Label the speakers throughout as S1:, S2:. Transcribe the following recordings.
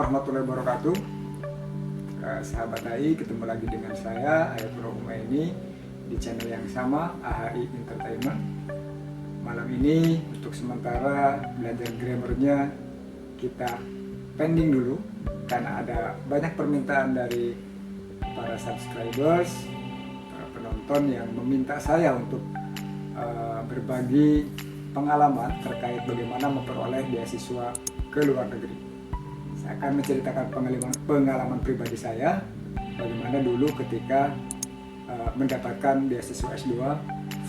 S1: warahmatullahi wabarakatuh. Sahabat AI, ketemu lagi dengan saya Ayatul Umaini di channel yang sama, AHI Entertainment. Malam ini untuk sementara belajar grammarnya kita pending dulu karena ada banyak permintaan dari para subscribers, para penonton yang meminta saya untuk berbagi pengalaman terkait bagaimana memperoleh beasiswa ke luar negeri. Saya akan menceritakan pengalaman pribadi saya, bagaimana dulu ketika mendapatkan beasiswa S2,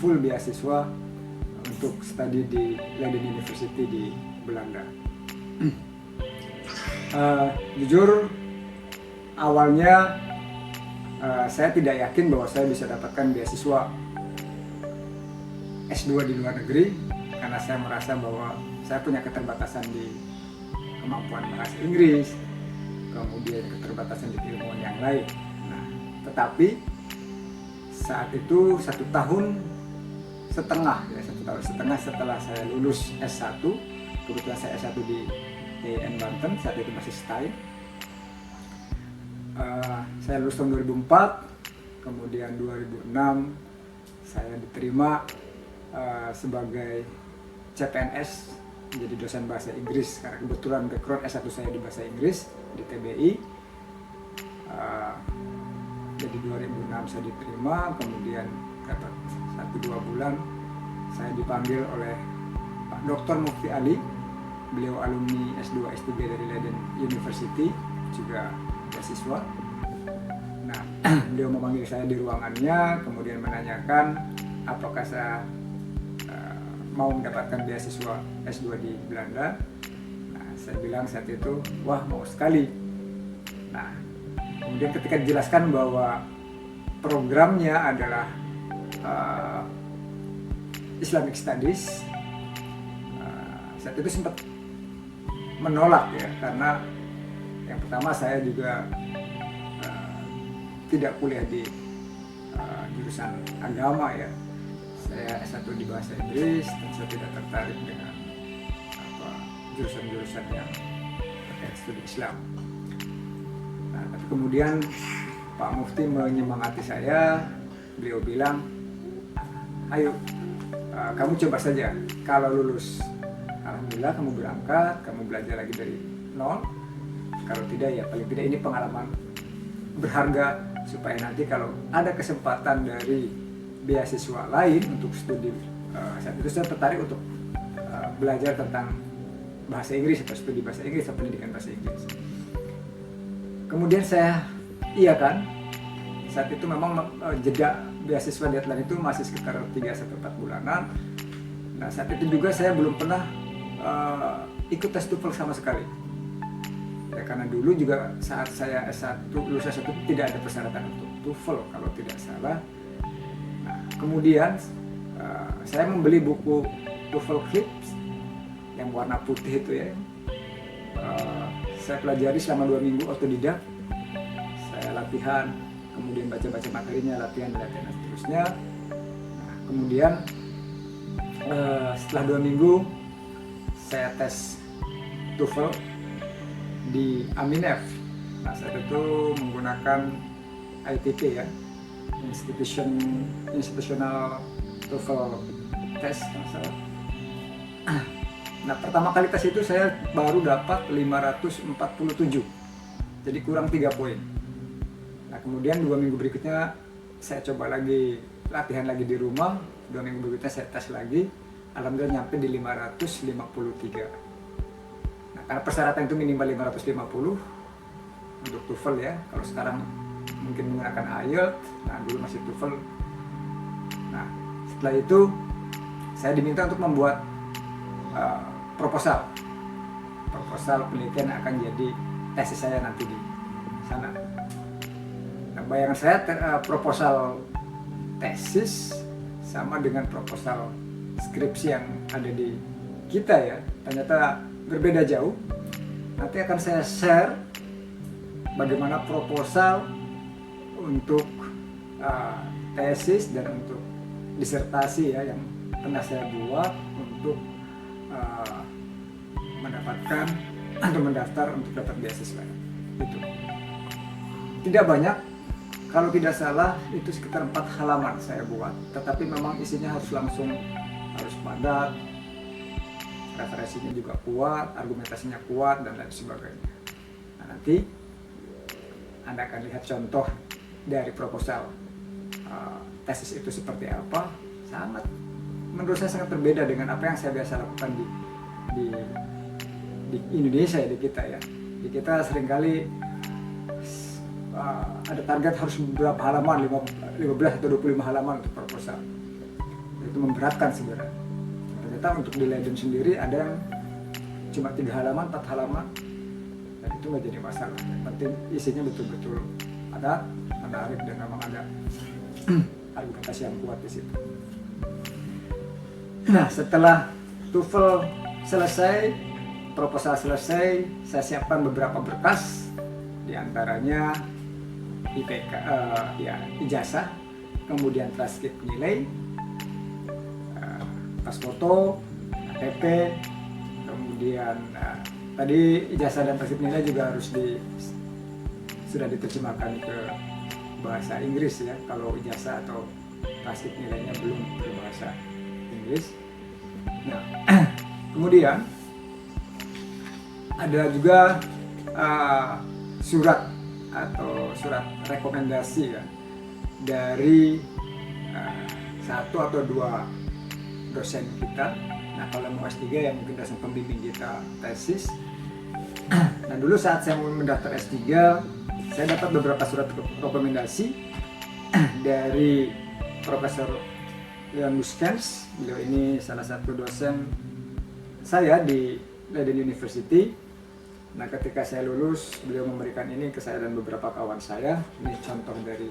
S1: full beasiswa untuk studi di Leiden University di Belanda. Jujur, awalnya saya tidak yakin bahwa saya bisa dapatkan beasiswa S2 di luar negeri, karena saya merasa bahwa saya punya keterbatasan di kemampuan bahasa Inggris, kemudian keterbatasan di keilmuan yang lain. Nah, tetapi saat itu 1,5 tahun setelah saya lulus S1, kebetulan saya S1 di TN Banten, saat itu masih STAI. Saya lulus tahun 2004, kemudian 2006 saya diterima sebagai CPNS, menjadi dosen bahasa Inggris karena kebetulan background S1 saya di bahasa Inggris di TBI. Jadi 2006 saya diterima, kemudian dapat 1-2 bulan saya dipanggil oleh Pak Dr. Mufti Ali. Beliau alumni S2 S3 dari Leiden University, juga beasiswa. Nah, beliau memanggil saya di ruangannya, kemudian menanyakan apakah saya mau mendapatkan beasiswa S2 di Belanda. Nah, saya bilang saat itu, wah, mau sekali. Nah, kemudian ketika dijelaskan bahwa programnya adalah Islamic Studies, saat itu sempat menolak ya, karena yang pertama saya juga tidak kuliah di jurusan agama ya. Saya S1 di bahasa Inggris dan saya tidak tertarik dengan jurusan-jurusan yang terkait studi Islam. Nah, tapi kemudian Pak Mufti menyemangati saya. Beliau bilang, ayo kamu coba saja, kalau lulus alhamdulillah kamu berangkat, kamu belajar lagi dari nol. Kalau tidak ya paling tidak ini pengalaman berharga, supaya nanti kalau ada kesempatan dari beasiswa lain untuk studi, saat itu saya tertarik untuk belajar tentang bahasa Inggris atau studi bahasa Inggris atau pendidikan bahasa Inggris. Kemudian saya iakan. Saat itu memang jeda beasiswa deadline itu masih sekitar 3-4 bulanan. Nah, saat itu juga saya belum pernah ikut tes TOEFL sama sekali. Ya, karena dulu juga saat saya S1, lulus S1 tidak ada persyaratan untuk TOEFL kalau tidak salah. Kemudian saya membeli buku TOEFL Clips yang warna putih itu ya. Saya pelajari selama 2 minggu otodidak. Saya latihan, kemudian baca-baca materinya, latihan dan seterusnya. Nah, kemudian setelah 2 minggu saya tes TOEFL di Aminef. Nah, saat itu menggunakan ITP ya, Institutional TOEFL Test. Nah, pertama kali tes itu saya baru dapat 547, jadi kurang 3 poin. Nah, kemudian 2 minggu berikutnya saya coba lagi, latihan lagi di rumah. 2 minggu berikutnya saya tes lagi, alhamdulillah nyampe di 553. Nah, karena persyaratan itu minimal 550 untuk TOEFL ya. Kalau sekarang mungkin menggunakan IELTS, nah dulu masih TOEFL. Nah, setelah itu saya diminta untuk membuat proposal penelitian akan jadi tesis saya nanti di sana. Nah, bayangan saya proposal tesis sama dengan proposal skripsi yang ada di kita ya, ternyata berbeda jauh. Nanti akan saya share bagaimana proposal untuk tesis dan untuk disertasi ya yang pernah saya buat untuk mendapatkan untuk mendaftar untuk dapat beasiswa. Itu tidak banyak, kalau tidak salah itu sekitar 4 halaman saya buat, tetapi memang isinya harus padat, referensinya juga kuat, argumentasinya kuat, dan lain sebagainya. Nah, nanti Anda akan lihat contoh dari proposal tesis itu seperti apa. Menurut saya sangat berbeda dengan apa yang saya biasa lakukan di Indonesia ya, di kita ya. Di kita seringkali ada target harus beberapa halaman, 15 atau 25 halaman untuk proposal. Itu memberatkan sebenarnya. Ternyata untuk di Leiden sendiri ada yang cuma 3 halaman, 4 halaman, dan itu nggak jadi masalah. Yang penting isinya betul-betul ada, menarik, dan memang ada argumentasi yang kuat di situ. Nah, setelah TOEFL selesai, proposal selesai, saya siapkan beberapa berkas, diantaranya IPK, ijazah, kemudian transkrip nilai, pas foto, KTP, kemudian tadi ijazah dan transkrip nilai juga sudah diterjemahkan ke bahasa Inggris ya, kalau ijazah atau transkrip nilainya belum berbahasa Inggris. Nah, kemudian ada juga surat rekomendasi ya dari 1 atau 2 dosen kita. Nah, kalau mau S3 ya mungkin dosen pembimbing kita tesis. Nah, dulu saat saya mau mendaftar S3, saya dapat beberapa surat rekomendasi dari Profesor Leon Muskens. Beliau ini salah satu dosen saya di Leiden University. Nah, ketika saya lulus, beliau memberikan ini ke saya dan beberapa kawan saya. Ini contoh dari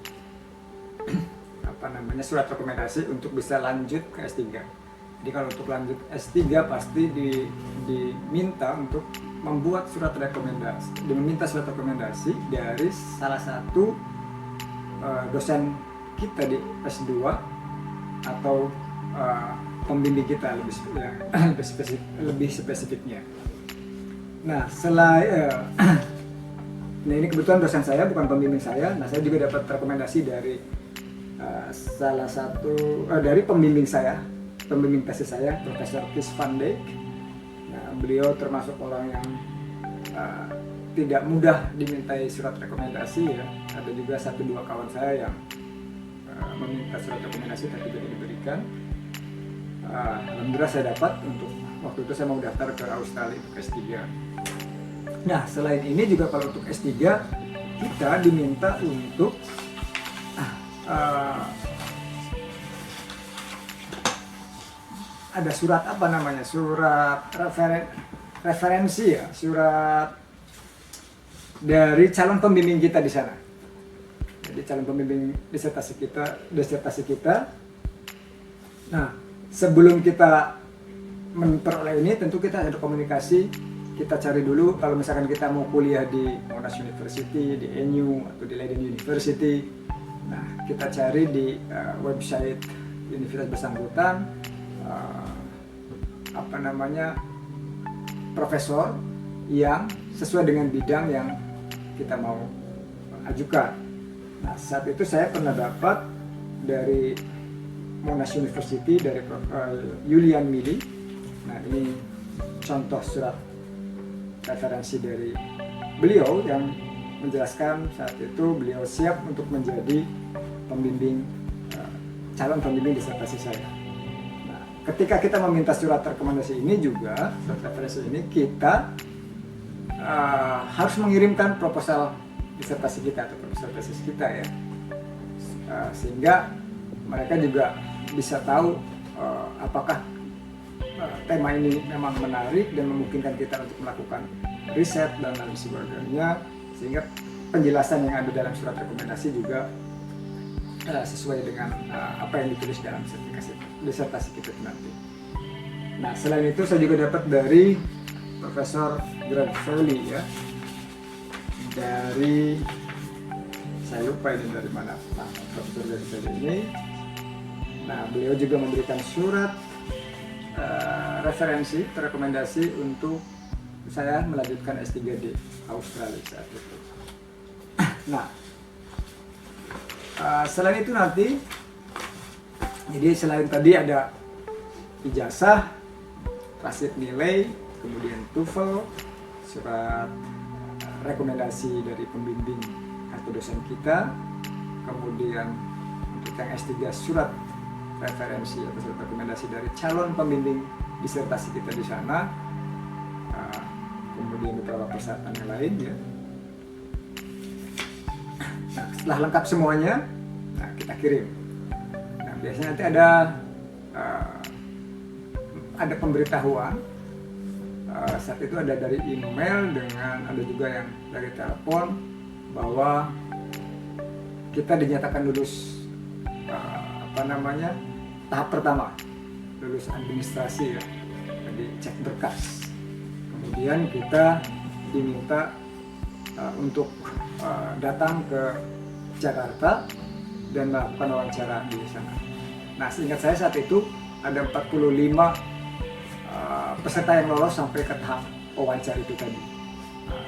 S1: surat rekomendasi untuk bisa lanjut ke S3. Jadi kalau untuk lanjut S3 pasti diminta untuk membuat surat rekomendasi dari salah satu dosen kita di S2 atau pembimbing kita lebih spesifiknya. Nah, nah ini kebetulan dosen saya bukan pembimbing saya. Nah, saya juga dapat rekomendasi dari salah satu dari pembimbing tesis saya, Profesor Kees van Dijk. Nah, beliau termasuk orang yang tidak mudah dimintai surat rekomendasi ya. Ada juga 1-2 kawan saya yang meminta surat rekomendasi tapi tidak diberikan. Alhamdulillah saya dapat. Untuk waktu itu saya mau daftar ke Australia untuk S3. Nah, selain ini juga kalau untuk S3 kita diminta untuk ada surat surat referensi ya, surat dari calon pembimbing kita di sana. Jadi calon pembimbing disertasi kita. Nah, sebelum kita memperoleh ini tentu kita ada komunikasi. Kita cari dulu kalau misalkan kita mau kuliah di Monash University, di NU atau di Leiden University. Nah, kita cari di website universitas bersangkutan profesor yang sesuai dengan bidang yang kita mau ajukan. Nah, saat itu saya pernah dapat dari Monash University dari Julian Mili. Nah, ini contoh surat referensi dari beliau yang menjelaskan saat itu beliau siap untuk menjadi calon pembimbing disertasi saya. Nah, ketika kita meminta surat rekomendasi ini juga, surat referensi ini, kita harus mengirimkan proposal disertasi kita atau proposal tesis kita ya, sehingga mereka juga bisa tahu apakah tema ini memang menarik dan memungkinkan kita untuk melakukan riset dan lain sebagainya, sehingga penjelasan yang ada dalam surat rekomendasi juga sesuai dengan apa yang ditulis dalam disertasi kita nanti. Nah, selain itu saya juga dapat dari Profesor Greg Foley ya, dari saya lupa ini dari mana Pak Profesor Greg Foley ini. Nah, beliau juga memberikan surat referensi, rekomendasi untuk saya melanjutkan S3 di Australia saat itu. Nah, selain itu nanti, jadi selain tadi ada ijazah, rasid nilai, kemudian TOEFL, surat rekomendasi dari pembimbing atau dosen kita, kemudian untuk yang S3 surat referensi atau surat rekomendasi dari calon pembimbing disertasi kita di sana, kemudian beberapa persyaratan yang lain ya. Nah, setelah lengkap semuanya, nah kita kirim. Nah, biasanya nanti ada pemberitahuan. Saat itu ada dari email, dengan ada juga yang dari telepon, bahwa kita dinyatakan lulus tahap pertama, lulus administrasi ya, jadi cek berkas. Kemudian kita diminta untuk datang ke Jakarta dan melakukan wawancara di sana. Nah, seingat saya saat itu ada 45 peserta yang lolos sampai ke tahap wawancara itu tadi.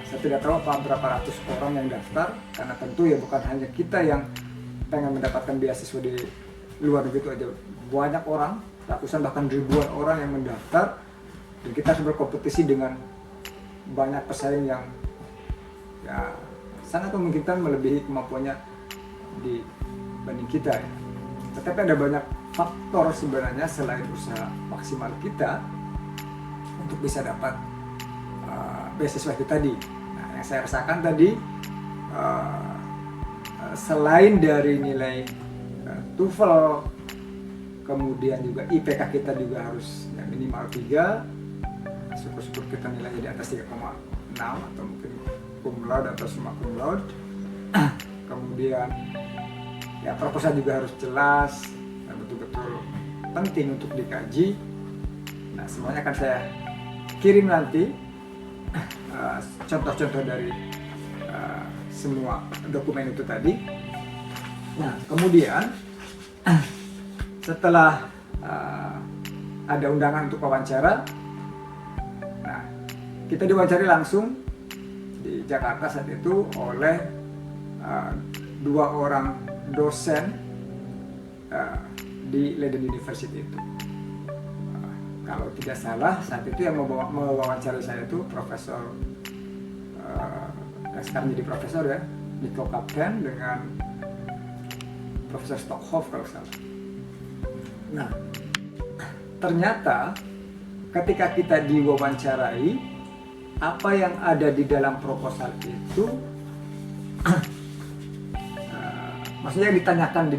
S1: Saya tidak tahu berapa ratus orang yang daftar, karena tentu ya bukan hanya kita yang pengen mendapatkan beasiswa di luar negeri itu aja. Banyak orang, ratusan bahkan ribuan orang yang mendaftar, dan kita harus berkompetisi dengan banyak pesaing yang ya sangat memungkinkan melebihi kemampuannya dibanding kita ya. Tetapi ada banyak faktor sebenarnya selain usaha maksimal kita untuk bisa dapat beasiswa itu tadi. Nah, yang saya rasakan tadi, selain dari nilai TOEFL, kemudian juga IPK kita juga harus ya, minimal 3. Syukur-syukur kita nilainya di atas 3,6 atau mungkin cum laude atau summa cum laude. Kemudian ya proposal juga harus jelas dan betul-betul penting untuk dikaji. Nah, semuanya akan saya kirim nanti, contoh-contoh dari semua dokumen itu tadi. Nah, kemudian setelah ada undangan untuk wawancara, nah kita diwawancari langsung di Jakarta saat itu oleh 2 orang dosen di Leiden University itu. Kalau tidak salah saat itu yang mewawancari saya itu Profesor yang sekarang jadi profesor ya, Nico Kapten, dengan Profesor Stockhoff kalau salah. Nah, ternyata ketika kita diwawancarai, apa yang ada di dalam proposal itu maksudnya yang ditanyakan di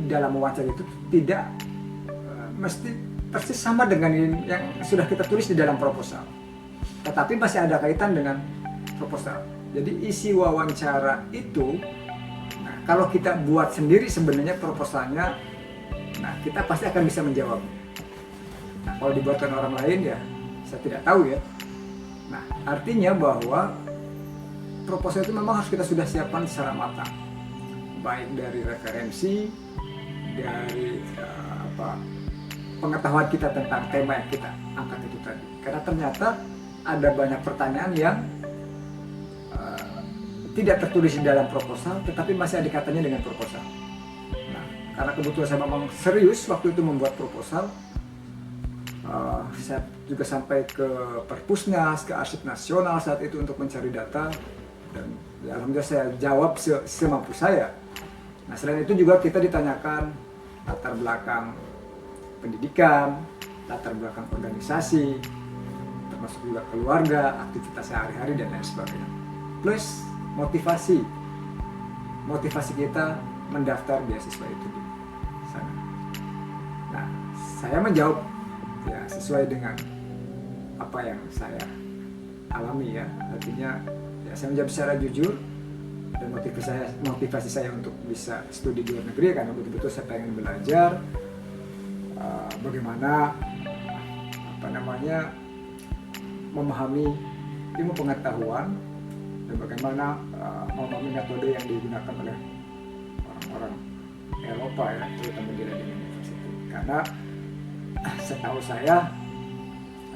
S1: dalam wawancara itu tidak mesti persis sama dengan yang sudah kita tulis di dalam proposal, tetapi masih ada kaitan dengan proposal. Jadi isi wawancara itu, nah, kalau kita buat sendiri sebenarnya proposalnya, nah kita pasti akan bisa menjawab. Nah, kalau dibuatkan orang lain ya saya tidak tahu ya. Nah, artinya bahwa proposal itu memang harus kita sudah siapkan secara matang, baik dari referensi, dari pengetahuan kita tentang tema yang kita angkat itu tadi. Karena ternyata ada banyak pertanyaan yang tidak tertulis di dalam proposal, tetapi masih ada kaitannya dengan proposal. Nah, karena kebetulan saya memang serius waktu itu membuat proposal, saya juga sampai ke Perpusnas, ke Arsip Nasional saat itu untuk mencari data, dan ya, alhamdulillah saya jawab semampu saya. Nah, selain itu juga kita ditanyakan latar belakang pendidikan, latar belakang organisasi, termasuk juga keluarga, aktivitas sehari-hari dan lain sebagainya. Plus motivasi kita mendaftar beasiswa itu di sana. Nah, saya menjawab ya sesuai dengan apa yang saya alami ya. Artinya ya saya menjawab secara jujur, dan motivasi saya untuk bisa studi di luar negeri karena betul-betul saya pengen belajar bagaimana memahami ilmu pengetahuan dan bagaimana memahami metode yang digunakan oleh orang-orang Eropa ya, terutama di Leiden University. Karena setahu saya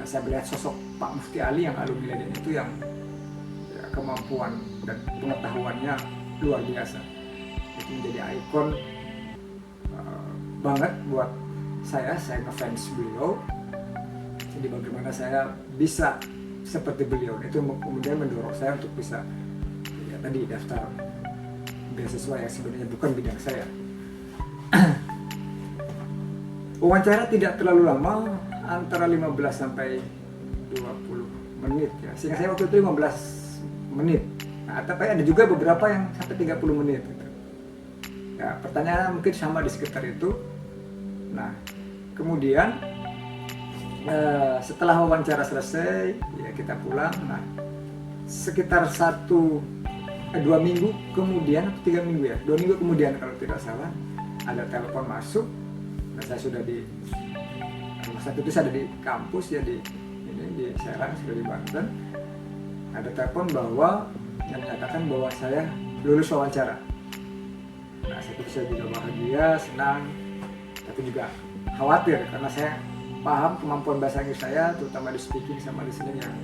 S1: saya melihat sosok Pak Mufti Ali yang alumni Leiden itu yang ya, kemampuan dan pengetahuannya luar biasa. Itu menjadi ikon banget buat saya ngefans beliau. Jadi bagaimana saya bisa seperti beliau, itu kemudian mendorong saya untuk bisa ya, tadi daftar beasiswa yang sebenarnya bukan bidang saya. Wawancara tidak terlalu lama, antara 15 sampai 20 menit ya. Sehingga saya waktu itu 15 menit. Nah, tapi ada juga beberapa yang sampai 30 menit gitu. Ya, pertanyaan mungkin sama di sekitar itu. Nah, kemudian setelah wawancara selesai, ya kita pulang. Nah, sekitar 2 minggu kemudian atau 3 minggu ya, 2 minggu kemudian kalau tidak salah, ada telepon masuk. Nah, saya sudah saat itu saya ada di kampus ya di Serang, sudah di Banten. Ada telepon yang menyatakan bahwa saya lulus wawancara. Nah, saat itu saya juga bahagia, senang, tapi juga khawatir karena saya paham kemampuan bahasa Inggris saya, terutama di speaking sama listening yang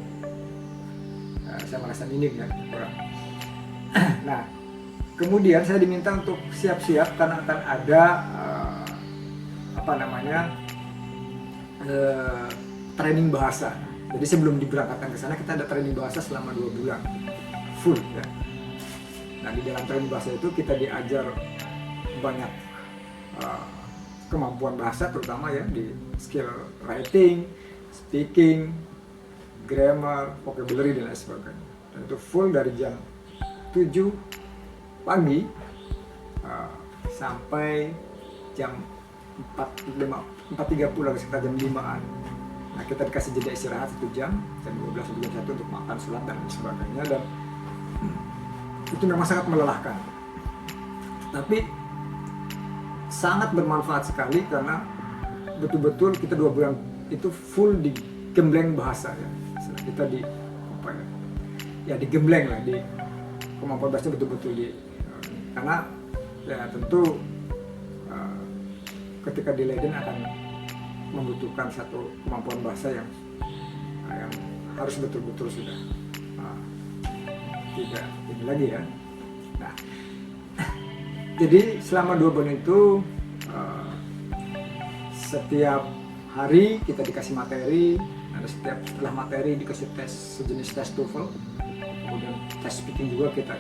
S1: saya merasa minim ya, kurang. Nah, kemudian saya diminta untuk siap-siap karena akan ada training bahasa. Jadi sebelum diberangkatkan ke sana kita ada training bahasa selama 2 bulan full ya. Nah, di dalam training bahasa itu kita diajar banyak kemampuan bahasa, terutama ya di skill writing, speaking, grammar, vocabulary dan lain sebagainya. Dan itu full dari jam 7 pagi sampai jam 4.30 sekitar jam 5-an. Nah, kita dikasih jeda istirahat 1 jam 12 sampai jam 1 untuk makan, sholat dan sebagainya, dan itu memang sangat melelahkan. Tapi sangat bermanfaat sekali karena betul-betul kita 2 bulan itu full digembleng bahasa ya. Setelah kita digembleng lah, di kemampuan bahasa betul-betul karena ya tentu ketika di Leiden akan membutuhkan satu kemampuan bahasa yang harus betul-betul sudah tidak ini lagi ya. Nah, jadi selama 2 bulan itu setiap hari kita dikasih materi. Setelah materi dikasih tes sejenis tes TOEFL, kemudian tes speaking juga kita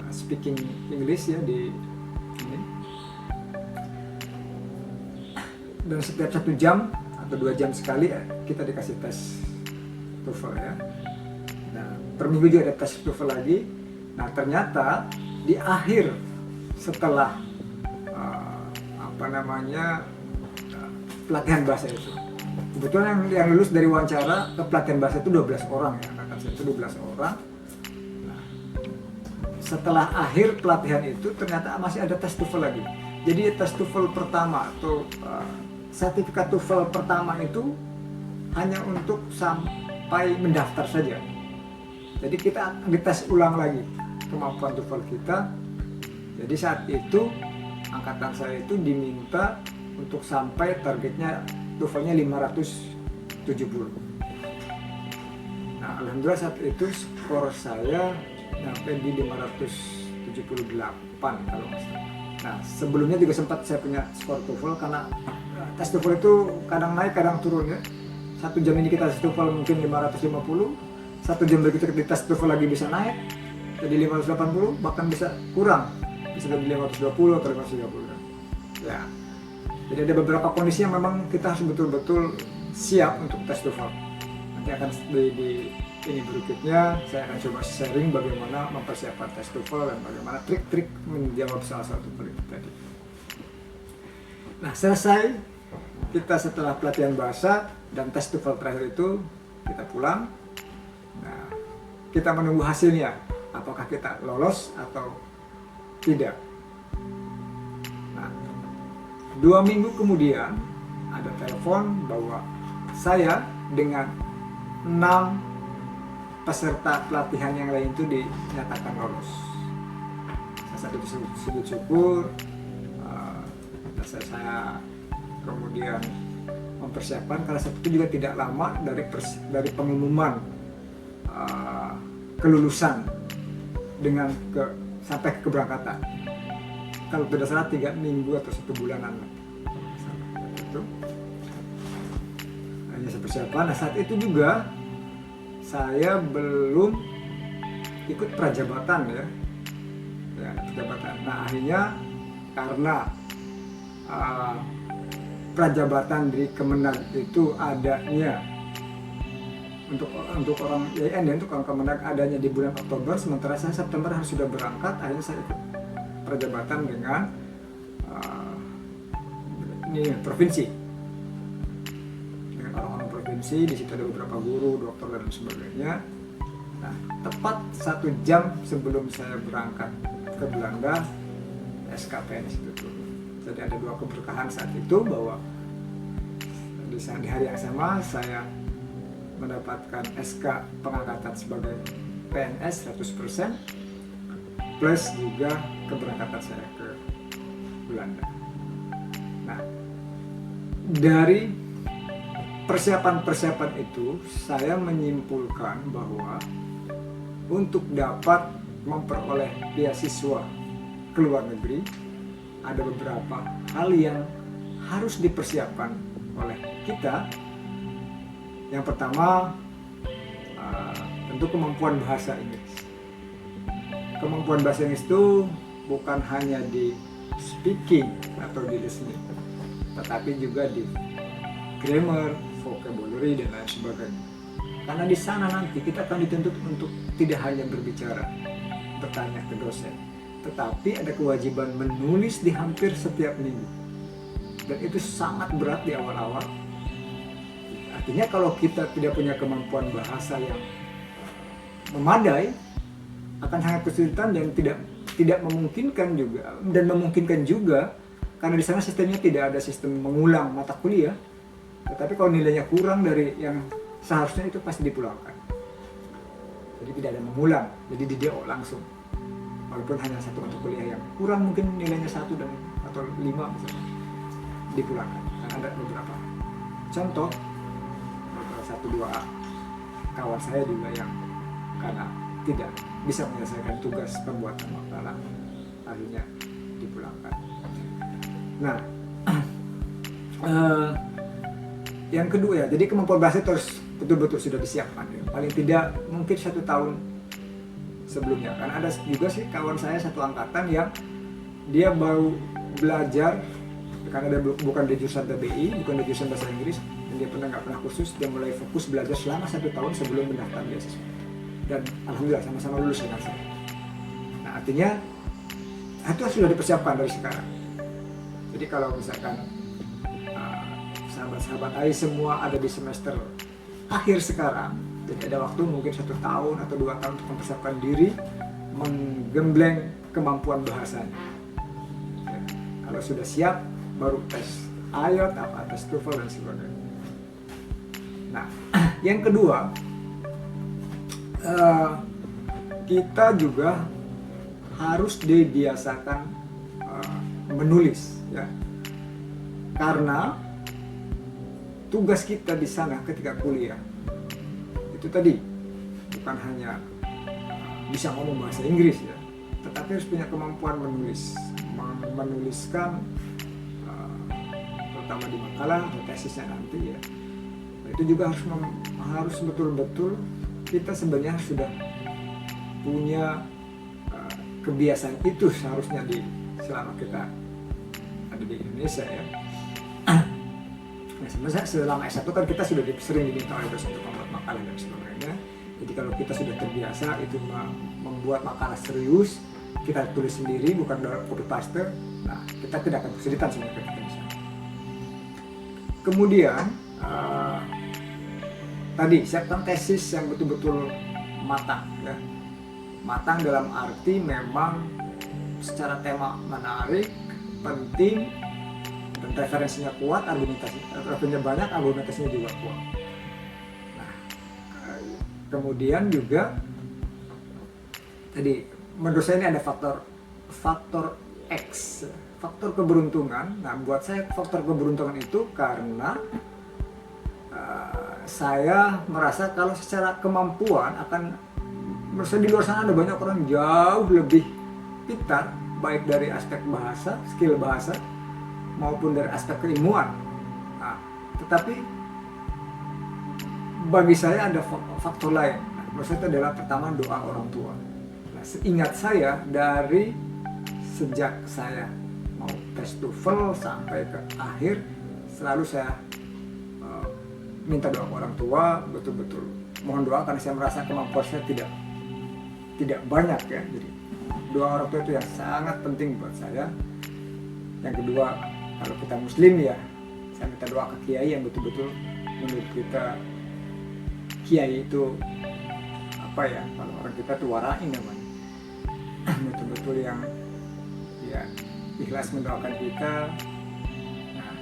S1: speaking English ya di ini. Dan setiap 1 jam atau 2 jam sekali kita dikasih tes TOEFL ya. Nah, per minggu juga ada tes TOEFL lagi. Nah, ternyata di akhir setelah pelatihan bahasa itu, kebetulan yang lulus dari wawancara ke pelatihan bahasa itu 12 orang ya, angkatan saya itu 12 orang. Nah, setelah akhir pelatihan itu ternyata masih ada tes TOEFL lagi. Jadi tes TOEFL pertama atau sertifikat TOEFL pertama itu hanya untuk sampai mendaftar saja. Jadi kita dites ulang lagi kemampuan TOEFL kita. Jadi saat itu angkatan saya itu diminta untuk sampai targetnya TOEFL-nya 570. Nah, alhamdulillah saat itu skor saya sampai di 578 kalau nggak salah. Nah, sebelumnya juga sempat saya punya skor TOEFL karena tes TOEFL itu kadang naik kadang turun ya. 1 jam ini kita tes TOEFL mungkin 550, 1 jam berikutnya kita tes TOEFL lagi bisa naik jadi 580, bahkan bisa kurang, bisa jadi 520 atau 530 ya. Jadi ada beberapa kondisi yang memang kita harus betul-betul siap untuk tes TOEFL. Nanti akan di ini berikutnya saya akan coba sharing bagaimana mempersiapkan tes TOEFL dan bagaimana trik-trik menjawab salah satu kritik tadi. Nah, selesai kita setelah pelatihan bahasa dan tes TOEFL terakhir itu kita pulang. Nah, kita menunggu hasilnya, apakah kita lolos atau tidak. Nah, 2 minggu kemudian ada telepon bahwa saya dengan 6 peserta pelatihan yang lain itu dinyatakan lolos. Saya sujud syukur. Saya kemudian mempersiapkan, karena saat itu juga tidak lama dari pengumuman kelulusan sampai ke keberangkatan. Kalau tidak salah 3 minggu atau 1 bulanan itu hanya saya persiapan. Nah, saat itu juga saya belum ikut prajabatan ya prajabatan. Nah, akhirnya karena prajabatan di Kemenag itu adanya untuk orang YN dan untuk orang Kemenag adanya di bulan Oktober, sementara saya September harus sudah berangkat. Akhirnya saya ikut prajabatan dengan provinsi, dengan orang-orang provinsi. Di situ ada beberapa guru, dokter dan sebagainya. Nah, tepat 1 jam sebelum saya berangkat ke Belanda, SKPNS itu turun. Jadi ada 2 keberkahan saat itu, bahwa di hari yang sama saya mendapatkan SK pengangkatan sebagai PNS 100%, plus juga keberangkatan saya ke Belanda. Nah, dari persiapan-persiapan itu saya menyimpulkan bahwa untuk dapat memperoleh beasiswa ke luar negeri ada beberapa hal yang harus dipersiapkan oleh kita. Yang pertama, tentu kemampuan bahasa Inggris. Kemampuan bahasa Inggris itu bukan hanya di speaking atau di listening, tetapi juga di grammar, vocabulary, dan lain sebagainya. Karena di sana nanti kita akan dituntut untuk tidak hanya berbicara, bertanya ke dosen, tetapi ada kewajiban menulis di hampir setiap minggu. Dan itu sangat berat di awal-awal. Artinya kalau kita tidak punya kemampuan bahasa yang memadai, akan sangat kesulitan dan tidak memungkinkan juga, dan memungkinkan juga karena di sana sistemnya tidak ada sistem mengulang mata kuliah. Tetapi kalau nilainya kurang dari yang seharusnya, itu pasti dipulangkan. Jadi tidak ada mengulang, jadi di DO langsung. Walaupun hanya 1 mata kuliah yang kurang, mungkin nilainya 1 atau 5 misalnya, dipulangkan. Karena ada beberapa contoh, 1-2 kawan saya juga yang karena tidak bisa menyelesaikan tugas pembuatan makalah, akhirnya dipulangkan. Nah, yang kedua ya, jadi kemampuan bahasa terus betul-betul sudah disiapkan ya. Paling tidak mungkin 1 tahun sebelumnya. Karena ada juga sih kawan saya satu angkatan yang dia baru belajar, karena dia bukan di jurusan TBI, bukan di jurusan bahasa Inggris, dan dia nggak pernah kursus. Dia mulai fokus belajar selama 1 tahun sebelum mendaftar beasiswa, dan alhamdulillah sama-sama lulus dengan saya. Nah, artinya itu sudah dipersiapkan dari sekarang. Jadi kalau misalkan sahabat-sahabat AI semua ada di semester akhir sekarang, jadi ada waktu mungkin 1 tahun atau 2 tahun untuk mempersiapkan diri, menggembleng kemampuan bahasanya. Ya, kalau sudah siap, baru tes IELTS, tes TOEFL dan sebagainya. Nah, yang kedua, kita juga harus dibiasakan menulis, ya, karena tugas kita di sana ketika kuliah itu tadi bukan hanya bisa ngomong bahasa Inggris ya, tetapi harus punya kemampuan menuliskan terutama di makalah atau tesisnya nanti ya. Nah, itu juga harus betul-betul kita sebenarnya sudah punya kebiasaan itu seharusnya selama kita ada di Indonesia ya. Nah, sebenarnya selama S1 kan kita sudah sering diminta oleh dosen untuk membuat makalah dan sebagainya. Jadi kalau kita sudah terbiasa itu membuat makalah serius, kita tulis sendiri bukan copy paste, nah kita tidak akan kesulitan sebenarnya ketika di sana. Kemudian tadi siapkan tesis yang betul-betul matang ya. Matang dalam arti memang secara tema menarik, penting, dan referensinya kuat, referensinya banyak, argumentasinya juga kuat. Nah, kemudian juga tadi menurut saya ini ada faktor X, faktor keberuntungan. Nah, buat saya faktor keberuntungan itu karena saya merasa kalau secara kemampuan akan, merasa di luar sana ada banyak orang jauh lebih pintar, baik dari aspek bahasa, skill bahasa, maupun dari aspek keilmuan. Nah, tetapi bagi saya ada faktor lain. Menurut saya itu adalah pertama doa orang tua. Nah, seingat saya dari sejak saya mau tes TOEFL sampai ke akhir, selalu saya minta doa ke orang tua, betul-betul mohon doa, karena saya merasa kemampuan saya tidak banyak ya. Jadi doa orang tua itu yang sangat penting buat saya. Yang kedua, kalau kita muslim ya, saya minta doa ke kiai yang betul-betul menurut kita kiai itu apa ya, kalau orang kita tuh warain namanya, betul-betul yang ya ikhlas mendoakan kita. Nah,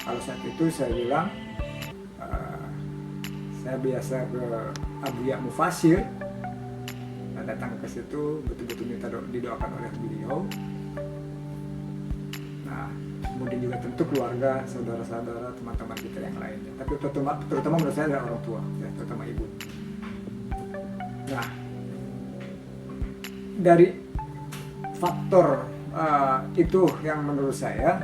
S1: kalau saat itu saya bilang, saya biasa ke Abuya Mufasir, nah, datang ke situ betul-betul minta didoakan oleh beliau. Nah, kemudian juga tentu keluarga, saudara-saudara, teman-teman kita yang lainnya. Tapi terutama menurut saya adalah orang tua, ya, terutama ibu. Nah, dari faktor itu yang menurut saya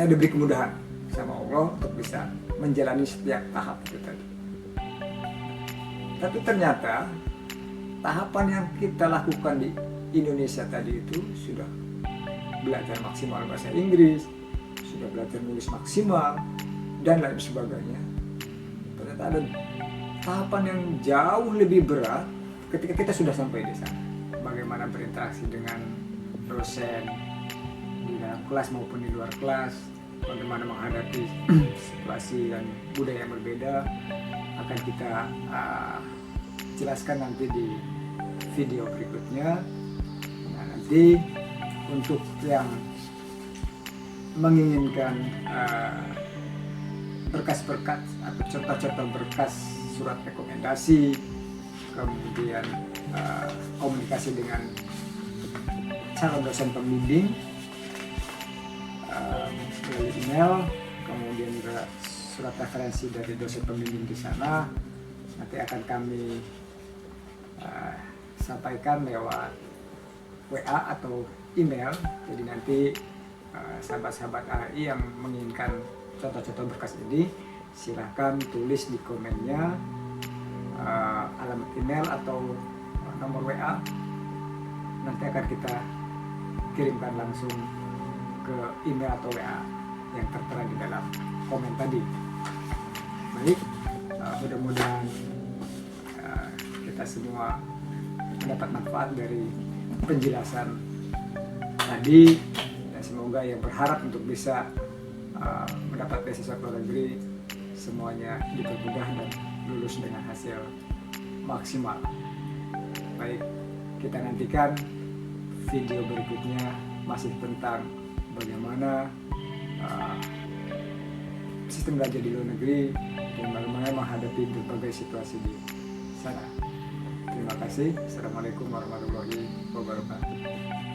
S1: diberi kemudahan sama Allah untuk bisa menjalani setiap tahap itu tadi. Tapi ternyata tahapan yang kita lakukan di Indonesia tadi itu sudah belajar maksimal bahasa Inggris, sudah belajar nulis maksimal, dan lain sebagainya. Ternyata ada tahapan yang jauh lebih berat ketika kita sudah sampai di sana. Bagaimana berinteraksi dengan dosen di dalam kelas maupun di luar kelas, bagaimana menghadapi situasi dan budaya yang berbeda, akan kita jelaskan nanti di video berikutnya. Nah, nanti untuk yang menginginkan berkas-berkas atau contoh-contoh berkas surat rekomendasi, kemudian komunikasi dengan calon dosen pembimbing melalui email, kemudian juga surat referensi dari dosen pembimbing di sana, nanti akan kami sampaikan lewat WA atau email. Jadi nanti sahabat-sahabat AI yang menginginkan contoh-contoh berkas ini, silahkan tulis di komennya alamat email atau nomor WA, nanti akan kita kirimkan langsung ke email atau WA yang tertera di dalam komen tadi. Baik, mudah-mudahan kita semua mendapat manfaat dari penjelasan tadi, dan semoga yang berharap untuk bisa mendapat beasiswa ke luar negeri semuanya dipermudah dan lulus dengan hasil maksimal. Baik, kita nantikan video berikutnya masih tentang bagaimana sistem belajar di luar negeri dan bagaimana menghadapi berbagai situasi di sana. Terima kasih. Assalamualaikum warahmatullahi wabarakatuh.